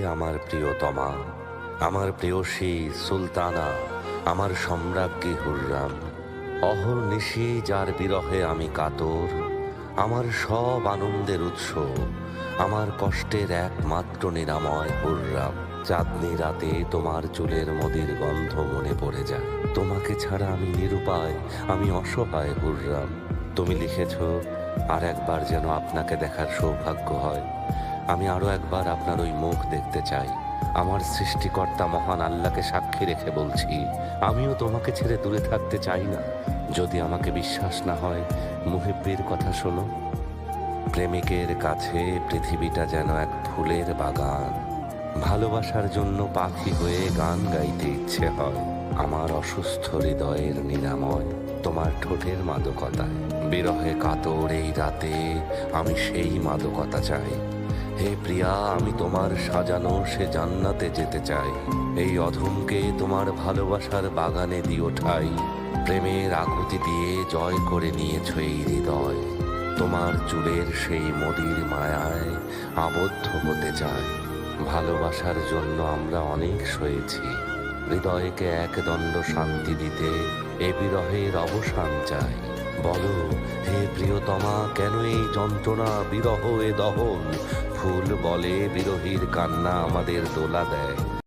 আমার প্রিয়তমা, আমার প্রেয়সী সুলতানা, আমার সম্রাজ্ঞী হুররাম। অহর্নিশি যার বিরহে আমি কাতর, আমার সব আনন্দের উৎস, আমার কষ্টের একমাত্র নিরাময় হুররাম। চাঁদনি রাতে তোমার চুলের মদির গন্ধ মনে পড়ে যায়। তোমাকে ছাড়া আমি নিরুপায়, আমি অসহায় হুররাম। তুমি লিখেছ, আর একবার যেন আপনাকে দেখার সৌভাগ্য হয়। আমি আরো একবার আপনার ওই মুখ দেখতে চাই। আমার সৃষ্টিকর্তা মহান আল্লাহকে সাক্ষী রেখে বলছি, আমিও তোমাকে ছেড়ে দূরে থাকতে চাই না। যদি আমাকে বিশ্বাস না হয়, মুহিব্বির কথা শোনো। প্রেমিকের কাছে পৃথিবীটা যেন এক ফুলের বাগান। ভালোবাসার জন্য পাখি হয়ে গান গাইতে ইচ্ছে হয়। আমার অসুস্থ হৃদয়ের নিরাময় তোমার ঠোঁটের মাদকতায়। বিরহে কাতর এই রাতে আমি সেই মাদকতা চাই। হে প্রিয়া, আমি তোমার সাজানো সে জান্নাতে যেতে চাই। এই অধমকে তোমার ভালোবাসার বাগানে দিও ঠাই। প্রেমের আকুতি দিয়ে জয় করে নিয়েছ এই হৃদয়। তোমার চুলের সেই মদির মায়ায় আবদ্ধ হতে চাই। ভালোবাসার জন্য আমরা অনেক সয়েছি। হৃদয়কে একদণ্ড শান্তি দিতে এ বিরহের অবসান চাই। বলো হে প্রিয়তমা, কেন এই যন্ত্রণা, বিরহ এ দহন? ফুল বলে বিরহীর কান্না আমাদের দোলা দেয়।